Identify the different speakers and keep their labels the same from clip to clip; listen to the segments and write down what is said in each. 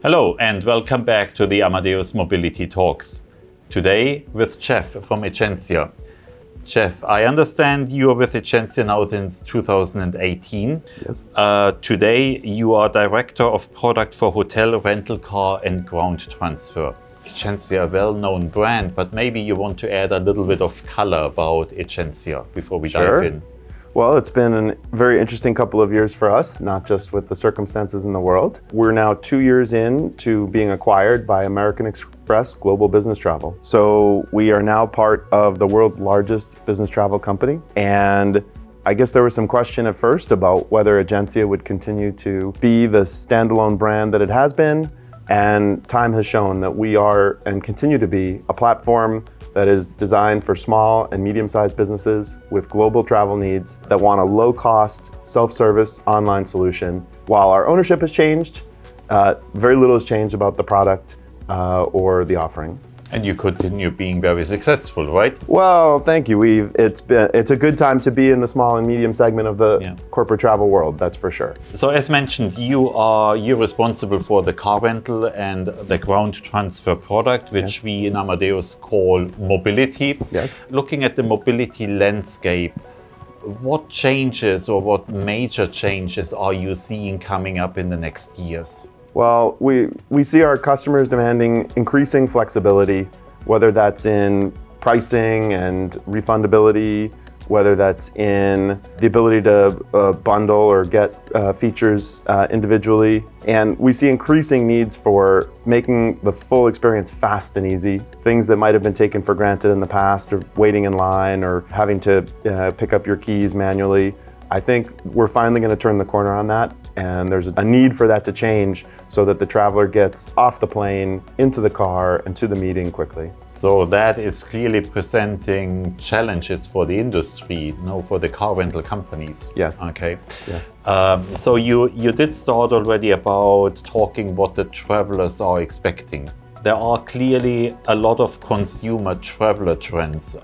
Speaker 1: Hello and welcome back to the Amadeus Mobility Talks. Today with Geoff from Egencia. Geoff, I understand you are with Egencia now since 2018.
Speaker 2: Yes.
Speaker 1: Today you are Director of Product for Hotel, Rental Car and Ground Transfer. Egencia, a well-known brand, but maybe you want to add a little bit of color about Egencia before we dive in.
Speaker 2: Well, it's been a very interesting couple of years for us, not just with the circumstances in the world. We're now 2 years in to being acquired by American Express Global Business Travel. So we are now part of the world's largest business travel company. And I guess there was some question at first about whether Egencia would continue to be the standalone brand that it has been. And time has shown that we are and continue to be a platform that is designed for small and medium-sized businesses with global travel needs that want a low-cost, self-service online solution. While our ownership has changed, very little has changed about the product or the offering.
Speaker 1: And you continue being very successful, right?
Speaker 2: Well, thank you. It's a good time to be in the small and medium segment of the corporate travel world, that's for sure.
Speaker 1: So as mentioned, you're responsible for the car rental and the ground transfer product, which we in Amadeus call mobility.
Speaker 2: Yes.
Speaker 1: Looking at the mobility landscape, what changes or what major changes are you seeing coming up in the next years?
Speaker 2: Well, we see our customers demanding increasing flexibility, whether that's in pricing and refundability, whether that's in the ability to bundle or get features individually. And we see increasing needs for making the full experience fast and easy. Things that might have been taken for granted in the past, or waiting in line, or having to pick up your keys manually. I think we're finally going to turn the corner on that, and there's a need for that to change so that the traveler gets off the plane, into the car, and to the meeting quickly.
Speaker 1: So that is clearly presenting challenges for the industry, for the car rental companies.
Speaker 2: Yes.
Speaker 1: Okay.
Speaker 2: Yes.
Speaker 1: So you did start already about talking what the travelers are expecting. There are clearly a lot of consumer traveler trends.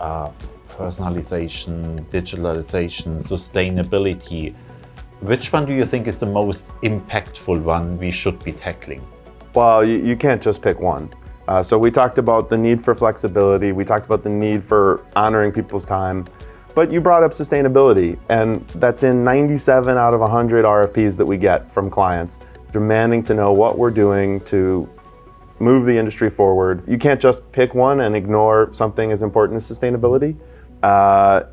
Speaker 1: Personalization, digitalization, sustainability. Which one do you think is the most impactful one we should be tackling?
Speaker 2: Well, you can't just pick one. So we talked about the need for flexibility. We talked about the need for honoring people's time. But you brought up sustainability, and that's in 97 out of 100 RFPs that we get from clients, demanding to know what we're doing to move the industry forward. You can't just pick one and ignore something as important as sustainability.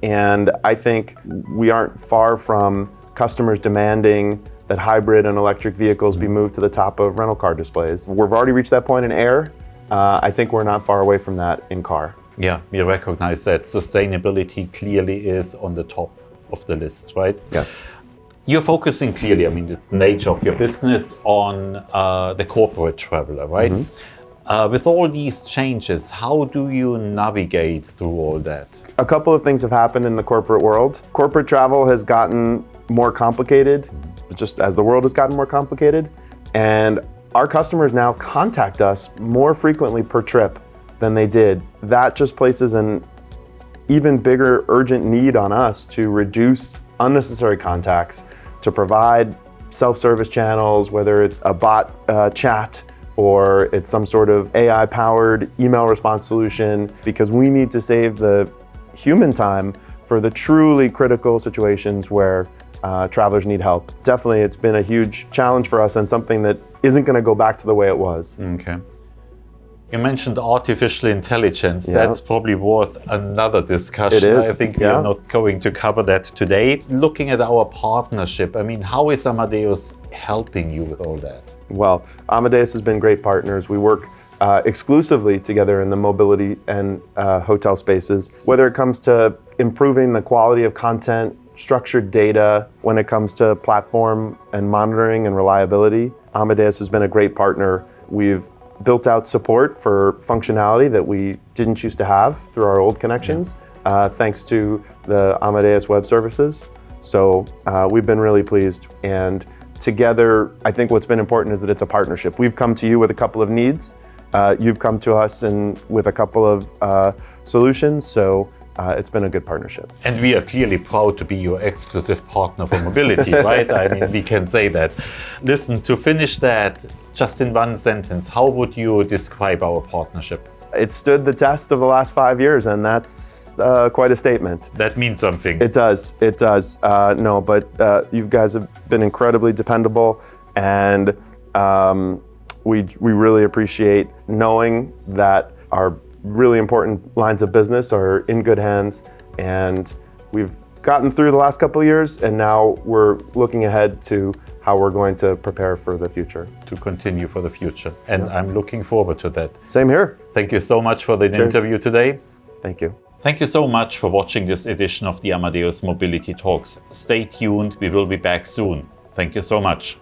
Speaker 2: And I think we aren't far from customers demanding that hybrid and electric vehicles be moved to the top of rental car displays. We've already reached that point in air. I think we're not far away from that in car.
Speaker 1: Yeah, we recognize that sustainability clearly is on the top of the list, right?
Speaker 2: Yes.
Speaker 1: You're focusing clearly, it's the nature of your business, on the corporate traveler, right? Mm-hmm. With all these changes, how do you navigate through all that?
Speaker 2: A couple of things have happened in the corporate world. Corporate travel has gotten more complicated, just as the world has gotten more complicated. And our customers now contact us more frequently per trip than they did. That just places an even bigger urgent need on us to reduce unnecessary contacts, to provide self-service channels, whether it's a bot chat, or it's some sort of AI-powered email response solution, because we need to save the human time for the truly critical situations where travelers need help. Definitely, it's been a huge challenge for us and something that isn't going to go back to the way it was.
Speaker 1: Okay. You mentioned artificial intelligence. Yeah. That's probably worth another discussion.
Speaker 2: It is.
Speaker 1: I think we are not going to cover that today. Looking at our partnership, how is Amadeus helping you with all that?
Speaker 2: Well, Amadeus has been great partners. We work exclusively together in the mobility and hotel spaces, whether it comes to improving the quality of content, structured data, when it comes to platform and monitoring and reliability. Amadeus has been a great partner. We've built out support for functionality that we didn't used to have through our old connections, thanks to the Amadeus Web Services. So we've been really pleased. And together, I think what's been important is that it's a partnership. We've come to you with a couple of needs. You've come to us with a couple of solutions. So it's been a good partnership.
Speaker 1: And we are clearly proud to be your exclusive partner for mobility, right? I mean, we can say that. Listen, to finish that, just in one sentence, how would you describe our partnership?
Speaker 2: It stood the test of the last 5 years, and that's quite a statement.
Speaker 1: That means something.
Speaker 2: It does. It does. No, but you guys have been incredibly dependable, and we really appreciate knowing that our really important lines of business are in good hands, and we've gotten through the last couple of years, and now we're looking ahead to how we're going to prepare for the future.
Speaker 1: To continue for the future. And I'm looking forward to that.
Speaker 2: Same here.
Speaker 1: Thank you so much for the interview today.
Speaker 2: Thank you.
Speaker 1: Thank you so much for watching this edition of the Amadeus Mobility Talks. Stay tuned, we will be back soon. Thank you so much.